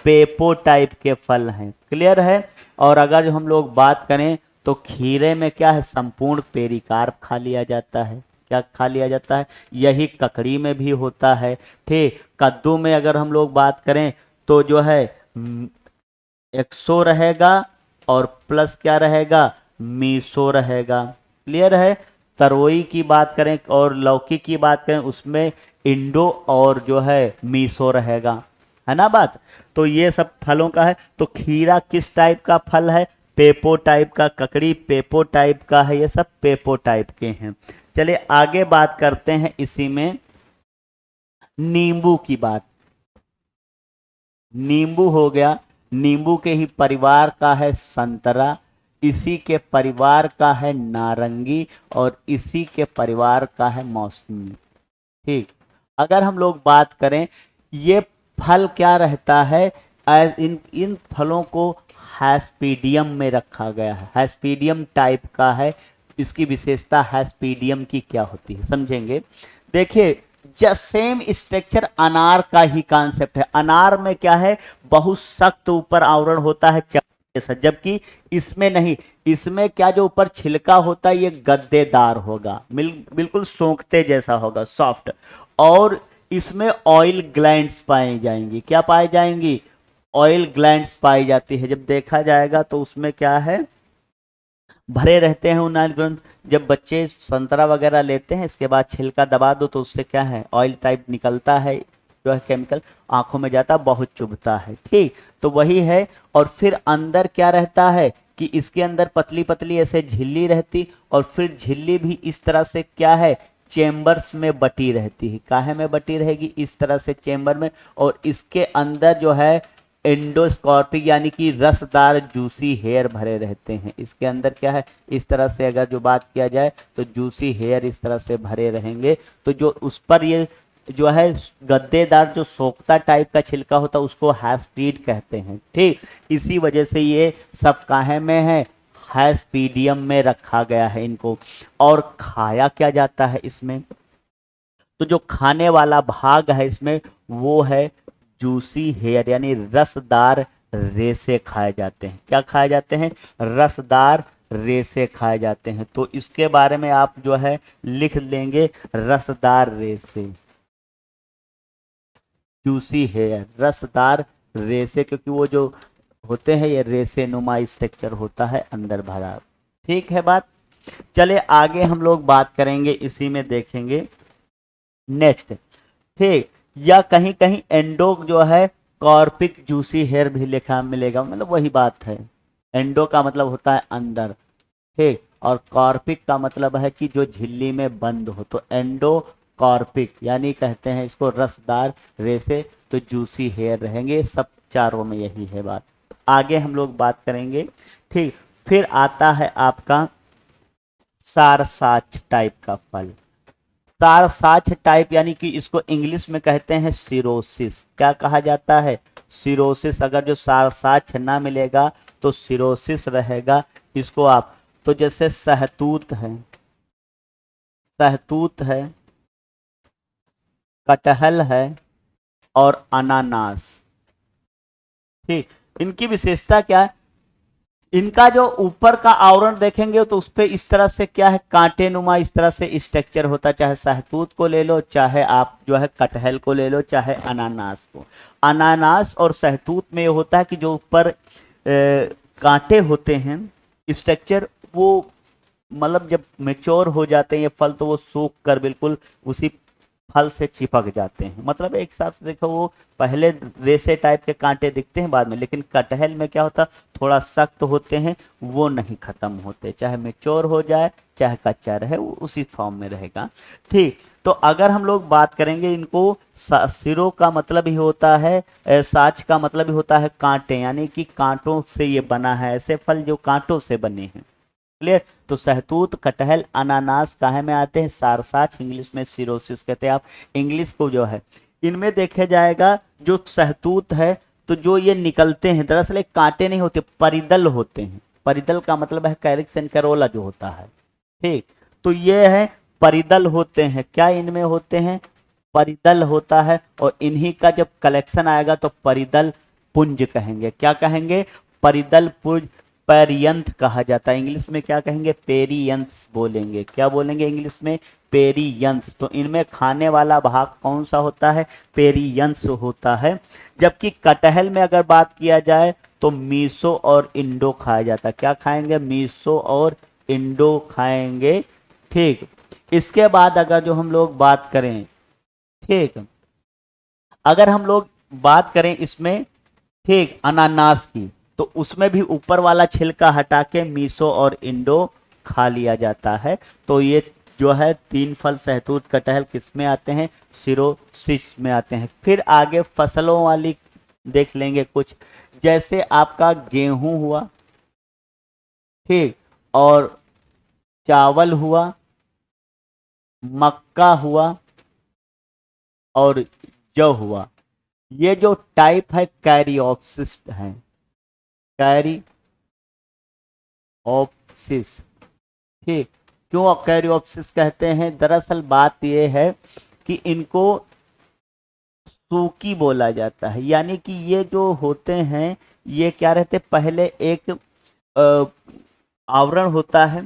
पेपो टाइप के फल हैं। क्लियर है। और अगर जो हम लोग बात करें तो खीरे में क्या है, संपूर्ण पेरिकार्प खा लिया जाता है। क्या खा लिया जाता है, यही ककड़ी में भी होता है। ठीक, कद्दू में अगर हम लोग बात करें तो जो है एक्सो रहेगा और प्लस क्या रहेगा, मीसो रहेगा। क्लियर है। तरोई की बात करें और लौकी की बात करें उसमें इंडो और जो है मीसो रहेगा, है ना बात। तो ये सब फलों का है। तो खीरा किस टाइप का फल है, पेपो टाइप का, ककड़ी पेपो टाइप का है, ये सब पेपो टाइप के हैं। चलिए आगे बात करते हैं इसी में नींबू की बात। नींबू हो गया, नींबू के ही परिवार का है संतरा, इसी के परिवार का है नारंगी और इसी के परिवार का है मौसमी। ठीक, अगर हम लोग बात करें ये फल क्या रहता है, इन फलों को हैस्पीडियम में रखा गया है, हैस्पीडियम टाइप का है। इसकी विशेषता हैस्पीडियम की क्या होती है समझेंगे। देखिए जस्ट सेम स्ट्रक्चर अनार का ही कॉन्सेप्ट है। अनार में क्या है, बहुत सख्त ऊपर आवरण होता है जैसा, जबकि इसमें नहीं। इसमें क्या जो ऊपर छिलका होता है ये गद्देदार होगा, बिल्कुल सोंखते जैसा होगा, सॉफ्ट। और इसमें ऑयल ग्लैंड्स पाई जाएंगी। क्या पाई जाएंगी, ऑयल ग्लैंड्स पाई जाती है। जब देखा जाएगा तो उसमें क्या है, भरे रहते हैं ऑयल ग्लैंड। जब बच्चे संतरा वगैरह लेते हैं इसके बाद छिलका दबा दो तो उससे क्या है, ऑयल टाइप निकलता है, जो है केमिकल आंखों में जाता, बहुत चुभता है। ठीक, तो वही है। और फिर अंदर क्या रहता है कि इसके अंदर पतली पतली ऐसे झिल्ली रहती और फिर झिल्ली भी इस तरह से क्या है, चेम्बर्स में बटी रहती है। काहे में बटी रहेगी, इस तरह से चेम्बर में। और इसके अंदर जो है एंडोस्कॉर्पिक यानी कि रसदार जूसी हेयर भरे रहते हैं। इसके अंदर क्या है, इस तरह से अगर जो बात किया जाए तो जूसी हेयर इस तरह से भरे रहेंगे। तो जो उस पर ये जो है गद्देदार जो सोखता टाइप का छिलका होता है उसको हैस्पीड कहते हैं। ठीक, इसी वजह से ये सब काहे में है, हैस्पीडियम में रखा गया है इनको। और खाया क्या जाता है इसमें, तो जो खाने वाला भाग है इसमें वो है जूसी हेयर, यानी रसदार रेसे खाए जाते हैं। क्या खाए जाते हैं, रसदार रेसे खाए जाते हैं। तो इसके बारे में आप जो है लिख लेंगे रसदार रेसे, जूसी हेयर, रसदार रेसे, क्योंकि वो जो होते हैं ये रेसे नुमा स्ट्रक्चर होता है अंदर भरा। ठीक है बात। चले आगे हम लोग बात करेंगे, इसी में देखेंगे नेक्स्ट। ठीक, या कहीं कहीं एंडो जो है कॉर्पिक जूसी हेयर भी लिखा मिलेगा, मतलब वही बात है। एंडो का मतलब होता है अंदर, ठीक, और कॉर्पिक का मतलब है कि जो झिल्ली में बंद हो, तो एंडो कॉर्पिक यानी कहते हैं इसको रसदार रेसे, तो जूसी हेयर रहेंगे। सब चारों में यही है बात। आगे हम लोग बात करेंगे। ठीक, फिर आता है आपका सारसाच टाइप का फल। सारसाच टाइप यानी कि इसको इंग्लिश में कहते हैं सिरोसिस। क्या कहा जाता है, सिरोसिस। अगर जो सारसाच ना मिलेगा तो सिरोसिस रहेगा इसको आप। तो जैसे सहतूत है, सहतूत है, कटहल है और अनानास। ठीक, इनकी विशेषता क्या है, इनका जो ऊपर का आवरण देखेंगे तो उस पे इस तरह से क्या है, कांटे नुमा इस तरह से स्ट्रक्चर होता है। चाहे सहतूत को ले लो, चाहे आप जो है कटहल को ले लो, चाहे अनानास को। अनानास और सहतूत में ये होता है कि जो ऊपर कांटे होते हैं स्ट्रक्चर, वो मतलब जब मेच्योर हो जाते हैं ये फल तो वो सूख कर बिल्कुल उसी फल से चिपक जाते हैं। मतलब एक हिसाब से देखो वो पहले रेसे टाइप के कांटे दिखते हैं बाद में, लेकिन कटहल में क्या होता, थोड़ा सख्त होते हैं, वो नहीं खत्म होते, चाहे मेच्योर हो जाए चाहे कच्चा रहे वो उसी फॉर्म में रहेगा। ठीक, तो अगर हम लोग बात करेंगे इनको, सिरों का मतलब ही होता है, साच का मतलब ही होता है कांटे, यानी कि कांटों से ये बना है, ऐसे फल जो कांटों से बने हैं। क्लियर। तो सहतूत, कटहल, अनानास काहे में आते हैं, सारसाच, इंग्लिश में सिरोसिस कहते हैं। आप इंग्लिश को जो है इनमें देखे जाएगा, जो सहतूत है तो जो ये निकलते हैं दरअसल एक कांटे नहीं होते, परिदल होते हैं। परिदल का मतलब है कैरिक्स एंड करोला जो होता है। ठीक, तो ये है परिदल होते हैं। क्या इनमें होते हैं, परिदल होता है। और इन्हीं का जब कलेक्शन आएगा तो परिदल पुंज कहेंगे। क्या कहेंगे, परिदल पुंज, पेरियंथ कहा जाता है। इंग्लिश में क्या कहेंगे, पेरियंस बोलेंगे। क्या बोलेंगे इंग्लिश में, पेरियंस। तो इनमें खाने वाला भाग कौन सा होता है, पेरियंस होता है। जबकि कटहल में अगर बात किया जाए तो मीसो और इंडो खाया जाता है। क्या खाएंगे, मीसो और इंडो खाएंगे। ठीक, इसके बाद अगर जो हम लोग बात करें, ठीक, अगर हम लोग बात करें इसमें, ठीक, अनानास की, तो उसमें भी ऊपर वाला छिलका हटा के मीसो और इंडो खा लिया जाता है। तो ये जो है तीन फल सहतूत कटहल किस में आते हैं, सिरोसिस में आते हैं। फिर आगे फसलों वाली देख लेंगे कुछ, जैसे आपका गेहूं हुआ, ठीक, और चावल हुआ, मक्का हुआ और जौ हुआ। ये जो टाइप है कैरियोप्सिस है, कैरियोप्सिस। ठीक, क्यों कैरियोप्सिस कहते हैं, दरअसल बात यह है कि इनको सूकी बोला जाता है। यानी कि ये जो होते हैं ये क्या रहते, पहले एक आवरण होता है,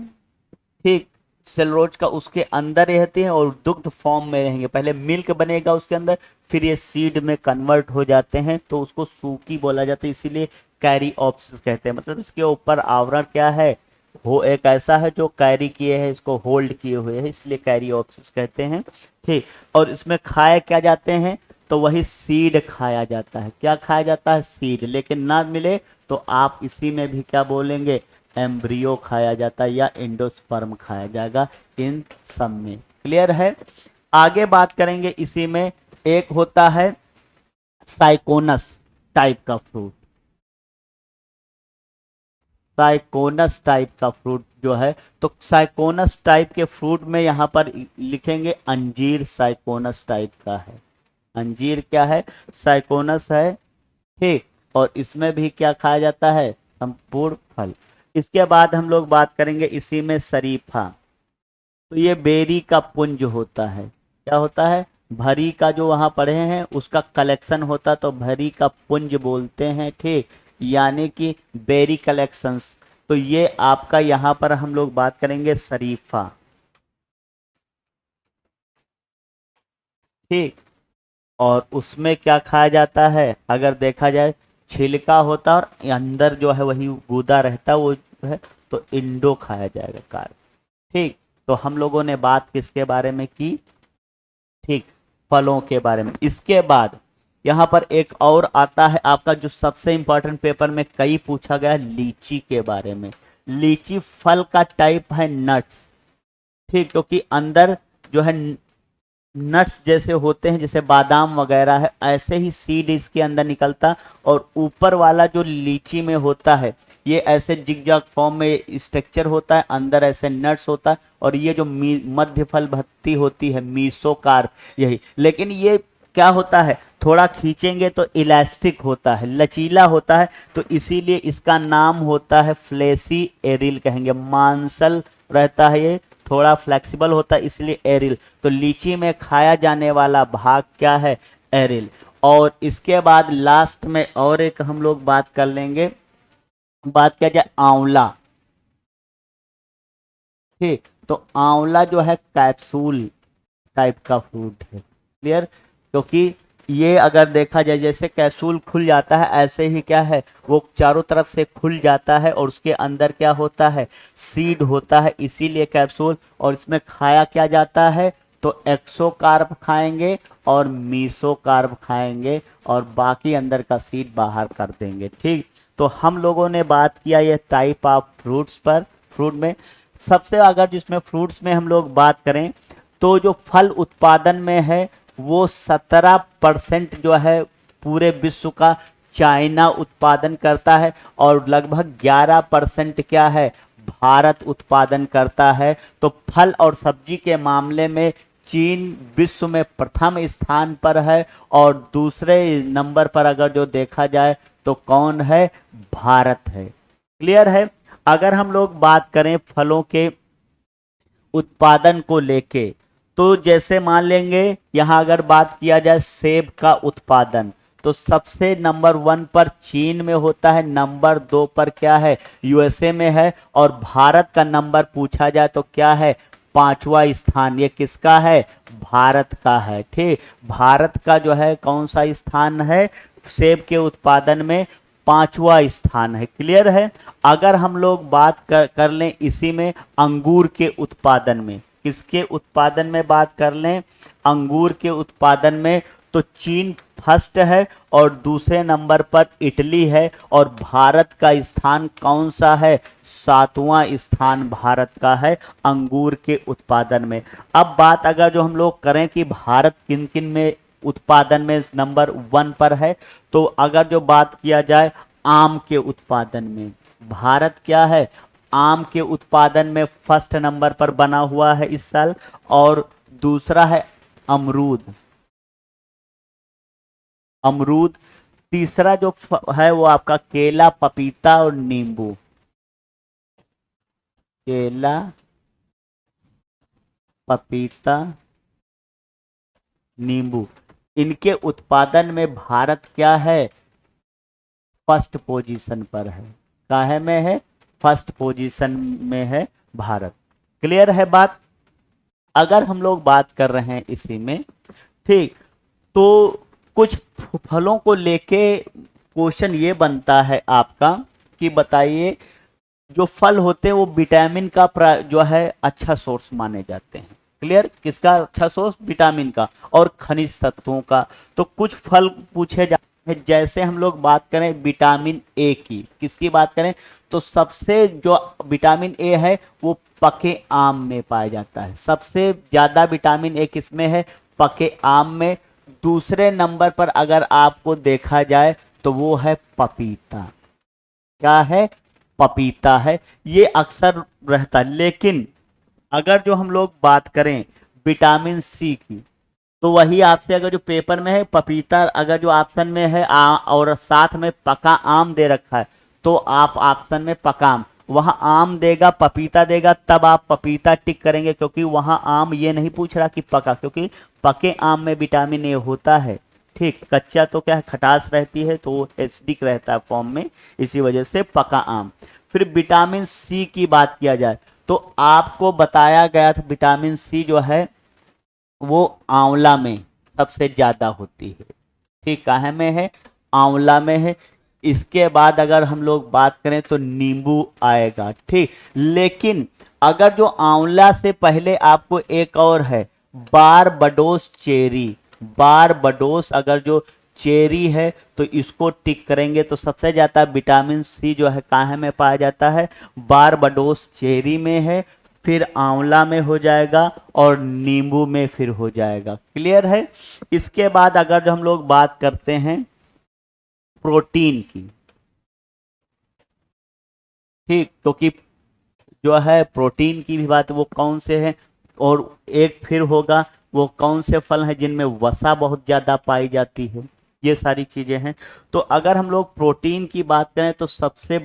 ठीक, सेलरोज का, उसके अंदर रहते हैं और दुग्ध फॉर्म में रहेंगे। पहले मिल्क बनेगा उसके अंदर, फिर ये सीड में कन्वर्ट हो जाते हैं, तो उसको सूकी बोला जाता है। इसीलिए कैरियोप्सिस कहते हैं। मतलब इसके ऊपर आवरण क्या है, वो एक ऐसा है जो कैरी किए है, इसको होल्ड किए हुए है, इसलिए कैरियोप्सिस कहते हैं। ठीक, और इसमें खाए क्या जाते हैं, तो वही सीड खाया जाता है। क्या खाया जाता है, सीड। लेकिन ना मिले तो आप इसी में भी क्या बोलेंगे, एम्ब्रियो खाया जाता है या एंडोस्पर्म खाया जाएगा, इन सब में। क्लियर है। आगे बात करेंगे इसी में, एक होता है साइकोनस टाइप का फ्रूट। साइकोनस टाइप का फ्रूट जो है, तो साइकोनस टाइप के फ्रूट में यहां पर लिखेंगे अंजीर साइकोनस टाइप का है। अंजीर क्या है, साइकोनस है। ठीक, और इसमें भी क्या खाया जाता है, संपूर्ण फल। इसके बाद हम लोग बात करेंगे इसी में शरीफा। तो ये बेरी का पुंज होता है। क्या होता है? भरी का जो वहां पढ़े हैं उसका कलेक्शन होता, तो भरी का पुंज बोलते हैं, ठीक, यानी कि बेरी कलेक्शंस। तो ये आपका यहां पर हम लोग बात करेंगे शरीफा, ठीक। और उसमें क्या खाया जाता है अगर देखा जाए, छिलका होता और अंदर जो है वही गूदा रहता, वो जो है तो इंडो खाया जाएगा, कार्ब, ठीक। तो हम लोगों ने बात किसके बारे में की? ठीक, फलों के बारे में। इसके बाद यहाँ पर एक और आता है आपका जो सबसे इंपॉर्टेंट, पेपर में कई पूछा गया, लीची के बारे में। लीची फल का टाइप है नट्स, ठीक, क्योंकि अंदर जो है नट्स जैसे होते हैं, जैसे बादाम वगैरह है, ऐसे ही सीड इसके अंदर निकलता। और ऊपर वाला जो लीची में होता है ये ऐसे जिगजैग फॉर्म में स्ट्रक्चर होता है, अंदर ऐसे नट्स होता है। और ये जो मध्य फल भत्ती होती है मीसोकार्प, यही। लेकिन ये क्या होता है, थोड़ा खींचेंगे तो इलास्टिक होता है, लचीला होता है, तो इसीलिए इसका नाम होता है फ्लेसी एरिल कहेंगे, मांसल रहता है ये, थोड़ा फ्लेक्सिबल होता है, इसलिए एरिल। तो लीची में खाया जाने वाला भाग क्या है? एरिल। और इसके बाद लास्ट में और एक हम लोग बात कर लेंगे, बात किया जाए आंवला, ठीक। तो आंवला जो है कैप्सूल टाइप का फ्रूट है, क्लियर। क्योंकि ये अगर देखा जाए जैसे कैप्सूल खुल जाता है, ऐसे ही क्या है वो चारों तरफ से खुल जाता है और उसके अंदर क्या होता है? सीड होता है, इसीलिए कैप्सूल। और इसमें खाया क्या जाता है? तो एक्सोकार्प खाएंगे और मीसोकार्प खाएंगे और बाकी अंदर का सीड बाहर कर देंगे, ठीक। तो हम लोगों ने बात किया ये टाइप ऑफ फ्रूट्स पर। फ्रूट में सबसे अगर जिसमें फ्रूट्स में हम लोग बात करें तो जो फल उत्पादन में है वो 17% जो है पूरे विश्व का चाइना उत्पादन करता है, और लगभग 11% क्या है? भारत उत्पादन करता है। तो फल और सब्जी के मामले में चीन विश्व में प्रथम स्थान पर है, और दूसरे नंबर पर अगर जो देखा जाए तो कौन है? भारत है, क्लियर है। अगर हम लोग बात करें फलों के उत्पादन को लेके, तो जैसे मान लेंगे यहां अगर बात किया जाए सेब का उत्पादन, तो सबसे नंबर 1 पर चीन में होता है, नंबर 2 पर क्या है? यूएसए में है। और भारत का नंबर पूछा जाए तो क्या है? 5वां स्थान ये किसका है? भारत का है, ठीक। भारत का जो है कौन सा स्थान है सेब के उत्पादन में? 5वां स्थान है, क्लियर है। अगर हम लोग बात कर लें इसी में अंगूर के उत्पादन में, किसके उत्पादन में बात कर लें? अंगूर के उत्पादन में, तो चीन फर्स्ट है और दूसरे नंबर पर इटली है, और भारत का स्थान कौन सा है? 7वां स्थान भारत का है अंगूर के उत्पादन में। अब बात अगर जो हम लोग करें कि भारत किन किन में उत्पादन में नंबर 1 पर है, तो अगर जो बात किया जाए आम के उत्पादन में, भारत क्या है? आम के उत्पादन में फर्स्ट नंबर पर बना हुआ है इस साल। और दूसरा है अमरूद, अमरूद। तीसरा जो है वो आपका केला, पपीता और नींबू, केला, पपीता, नींबू। इनके उत्पादन में भारत क्या है? फर्स्ट पोजीशन पर है। काहे में है? फर्स्ट पोजीशन में है भारत, क्लियर है बात। अगर हम लोग बात कर रहे हैं इसी में, ठीक, तो कुछ फलों को लेके क्वेश्चन ये बनता है आपका कि बताइए जो फल होते हैं वो विटामिन का जो है अच्छा सोर्स माने जाते हैं, क्लियर। किसका अच्छा सोर्स? विटामिन का और खनिज तत्वों का। तो कुछ फल पूछे जाते हैं, जैसे हम लोग बात करें विटामिन ए की, किसकी बात करें? तो सबसे जो विटामिन ए है वो पके आम में पाया जाता है, सबसे ज्यादा विटामिन ए किसमें है? पके आम में। दूसरे नंबर पर अगर आपको देखा जाए तो वो है पपीता। क्या है? पपीता है, ये अक्सर रहता है। लेकिन अगर जो हम लोग बात करें विटामिन सी की, तो वही आपसे अगर जो पेपर में है पपीता, अगर जो ऑप्शन में है और साथ में पका आम दे रखा है, तो आप ऑप्शन में पका आम, वहां आम देगा, पपीता देगा, तब आप पपीता टिक करेंगे, क्योंकि वहां आम ये नहीं पूछ रहा कि पका, क्योंकि पके आम में विटामिन ए होता है। ठीक, कच्चा तो क्या है, खटास रहती है, तो वो एसिडिक रहता है फॉर्म में, इसी वजह से पका आम। फिर विटामिन सी की बात किया जाए तो आपको बताया गया था विटामिन सी जो है वो आंवला में सबसे ज्यादा होती है। ठीक, काहे में है, आंवला में है। इसके बाद अगर हम लोग बात करें तो नींबू आएगा। ठीक, लेकिन अगर जो आंवला से पहले आपको एक और है, बारबडोस चेरी, बारबडोस अगर जो चेरी है तो इसको टिक करेंगे तो सबसे ज्यादा विटामिन सी जो है काहे में पाया जाता है, बारबडोस चेरी में है, फिर आंवला में हो जाएगा और नींबू में फिर हो जाएगा। क्लियर है। इसके बाद अगर जो हम लोग बात करते हैं प्रोटीन की, ठीक, क्योंकि जो है प्रोटीन की भी बात, वो कौन से हैं, और एक फिर होगा वो कौन से फल हैं जिनमें वसा बहुत ज्यादा पाई जाती है, ये सारी चीजें हैं। तो अगर हम लोग प्रोटीन की बात करें तो सबसे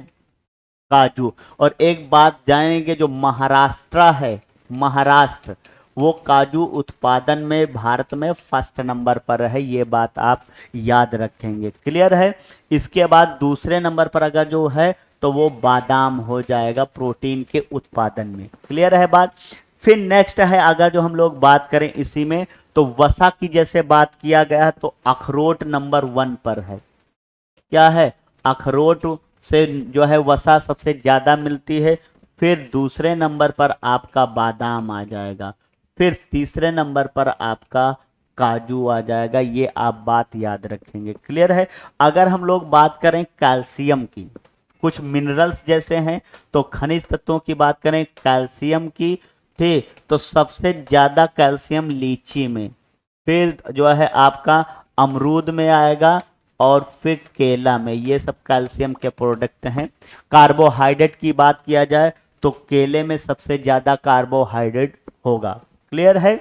काजू, और एक बात जानेंगे जो महाराष्ट्र है, महाराष्ट्र वो काजू उत्पादन में भारत में फर्स्ट नंबर पर है, ये बात आप याद रखेंगे। क्लियर है। इसके बाद दूसरे नंबर पर अगर जो है तो वो बादाम हो जाएगा प्रोटीन के उत्पादन में। क्लियर है बात। फिर नेक्स्ट है अगर जो हम लोग बात करें इसी में तो वसा की जैसे बात किया गया तो अखरोट नंबर 1 पर है। क्या है, अखरोट से जो है वसा सबसे ज्यादा मिलती है। फिर दूसरे नंबर पर आपका बादाम आ जाएगा, फिर तीसरे नंबर पर आपका काजू आ जाएगा, ये आप बात याद रखेंगे। क्लियर है। अगर हम लोग बात करें कैल्शियम की, कुछ मिनरल्स जैसे हैं तो खनिज तत्वों की बात करें कैल्शियम की, ठीक, तो सबसे ज्यादा कैल्शियम लीची में, फिर जो है आपका अमरूद में आएगा, और फिर केला में, ये सब कैल्शियम के प्रोडक्ट हैं। कार्बोहाइड्रेट की बात किया जाए तो केले में सबसे ज्यादा कार्बोहाइड्रेट होगा। क्लियर है।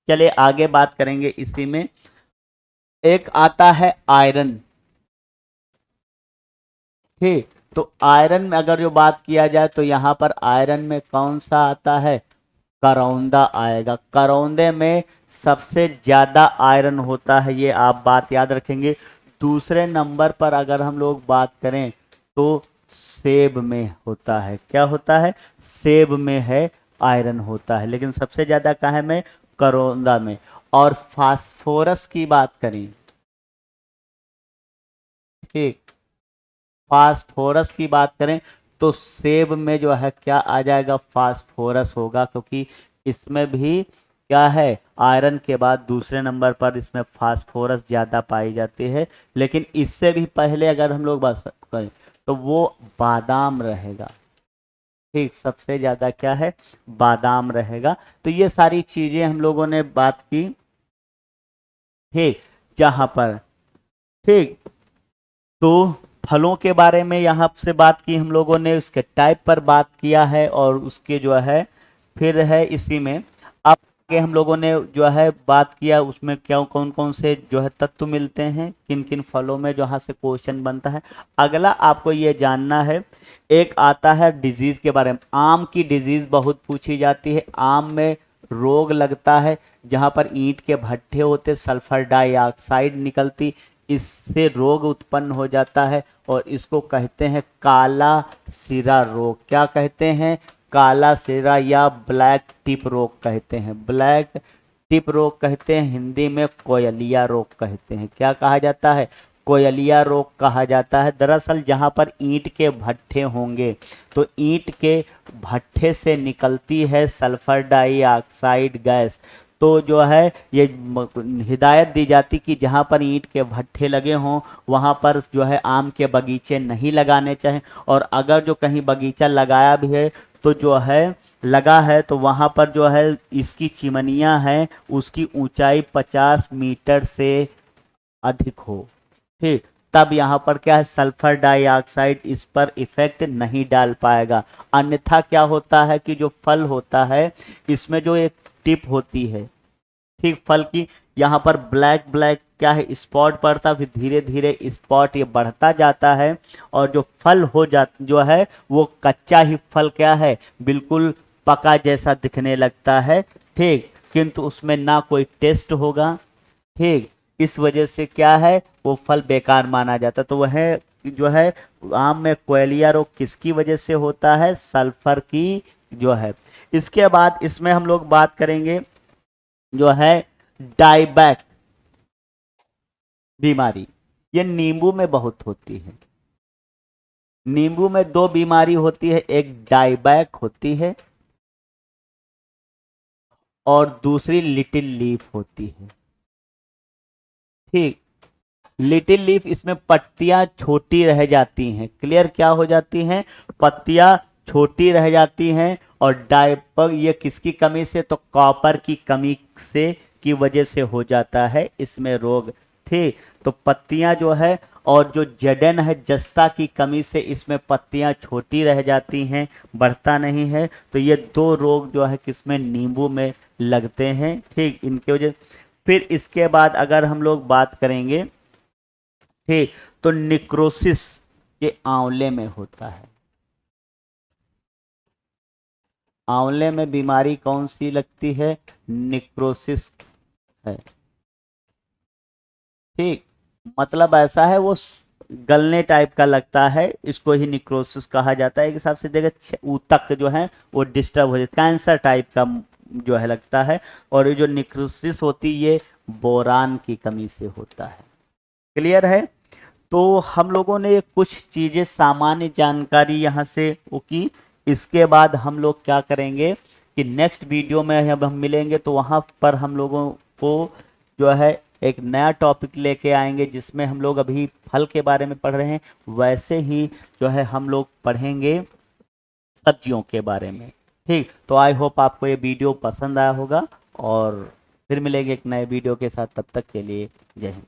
चलिए आगे बात करेंगे इसी में। एक आता है आयरन। ठीक, तो आयरन में अगर जो बात किया जाए तो यहां पर आयरन में कौन सा आता है, करौंदा आएगा। करौंदे में सबसे ज्यादा आयरन होता है, ये आप बात याद रखेंगे। दूसरे नंबर पर अगर हम लोग बात करें तो सेब में होता है। क्या होता है, सेब में है आयरन होता है, लेकिन सबसे ज्यादा कहाँ में, करौंदा में। और फास्फोरस की बात करें, ठीक, फास्फोरस की बात करें तो सेब में जो है क्या आ जाएगा, फास्फोरस होगा, क्योंकि इसमें भी क्या है, आयरन के बाद दूसरे नंबर पर इसमें फास्फोरस ज्यादा पाई जाती है। लेकिन इससे भी पहले अगर हम लोग बात करें तो वो बादाम रहेगा। ठीक, सबसे ज्यादा क्या है, बादाम रहेगा। तो ये सारी चीजें हम लोगों ने बात की। ठीक, जहां पर, ठीक, तो फलों के बारे में यहाँ से बात की हम लोगों ने, उसके टाइप पर बात किया है, और उसके जो है फिर है इसी में अब आगे हम लोगों ने जो है बात किया उसमें क्या कौन कौन से जो है तत्व मिलते हैं किन किन फलों में, जहाँ से क्वेश्चन बनता है। अगला आपको ये जानना है, एक आता है डिजीज के बारे में। आम की डिजीज बहुत पूछी जाती है। आम में रोग लगता है जहाँ पर ईंट के भट्ठे होते, सल्फर डाइऑक्साइड निकलती, इससे रोग उत्पन्न हो जाता है, और इसको कहते हैं काला सिरा रोग। क्या कहते हैं, काला सिरा या ब्लैक टिप रोग कहते हैं। ब्लैक टिप रोग कहते हैं, हिंदी में कोयलिया रोग कहते हैं। क्या कहा जाता है, कोयलिया रोग कहा जाता है। दरअसल जहां पर ईंट के भट्ठे होंगे तो ईंट के भट्ठे से निकलती है सल्फर डाइऑक्साइड गैस। तो जो है ये हिदायत दी जाती कि जहाँ पर ईंट के भट्ठे लगे हों वहाँ पर जो है आम के बगीचे नहीं लगाने चाहिए, और अगर जो कहीं बगीचा लगाया भी है तो जो है लगा है तो वहाँ पर जो है इसकी चिमनियाँ हैं उसकी ऊंचाई 50 मीटर से अधिक हो। ठीक, तब यहाँ पर क्या है, सल्फर डाइऑक्साइड इस पर इफेक्ट नहीं डाल पाएगा। अन्यथा क्या होता है कि जो फल होता है इसमें जो एक टिप होती है, ठीक, फल की, यहाँ पर ब्लैक ब्लैक क्या है, स्पॉट पड़ता, फिर धीरे धीरे स्पॉट ये बढ़ता जाता है और जो फल हो जा जो है वो कच्चा ही फल क्या है, बिल्कुल पका जैसा दिखने लगता है। ठीक, किंतु उसमें ना कोई टेस्ट होगा। ठीक, इस वजह से क्या है, वो फल बेकार माना जाता। तो वह जो है आम में कोयलिया रोग किसकी वजह से होता है, सल्फर की जो है। इसके बाद इसमें हम लोग बात करेंगे जो है डाइबैक बीमारी, ये नींबू में बहुत होती है। नींबू में दो बीमारी होती है, एक डाइबैक होती है और दूसरी लिटिल लीफ होती है। ठीक, लिटिल लीफ इसमें पत्तियां छोटी रह जाती हैं, क्लियर क्या हो जाती हैं, पत्तियां छोटी रह जाती हैं। और डायपर ये किसकी कमी से, तो कॉपर की कमी से की वजह से हो जाता है इसमें रोग। ठीक, तो पत्तियां जो है और जो जड़न है, जस्ता की कमी से इसमें पत्तियां छोटी रह जाती हैं, बढ़ता नहीं है। तो ये दो रोग जो है किसमें, नींबू में लगते हैं। ठीक, इनके वजह। फिर इसके बाद अगर हम लोग बात करेंगे, ठीक, तो निक्रोसिस ये आंवले में होता है। आंवले में बीमारी कौन सी लगती है, निक्रोसिस है। ठीक, मतलब ऐसा है वो गलने टाइप का लगता है, इसको ही निक्रोसिस कहा जाता है। एक हिसाब से देखा ऊतक जो है वो डिस्टर्ब हो जाए, कैंसर टाइप का जो है लगता है। और ये जो निक्रोसिस होती है ये बोरान की कमी से होता है। क्लियर है। तो हम लोगों ने कुछ चीजें सामान्य जानकारी यहाँ से वो की। इसके बाद हम लोग क्या करेंगे कि नेक्स्ट वीडियो में जब हम मिलेंगे तो वहाँ पर हम लोगों को जो है एक नया टॉपिक लेके आएंगे, जिसमें हम लोग अभी फल के बारे में पढ़ रहे हैं वैसे ही जो है हम लोग पढ़ेंगे सब्जियों के बारे में। ठीक, तो आई होप आपको ये वीडियो पसंद आया होगा और फिर मिलेंगे एक नए वीडियो के साथ। तब तक के लिए जय हिंद।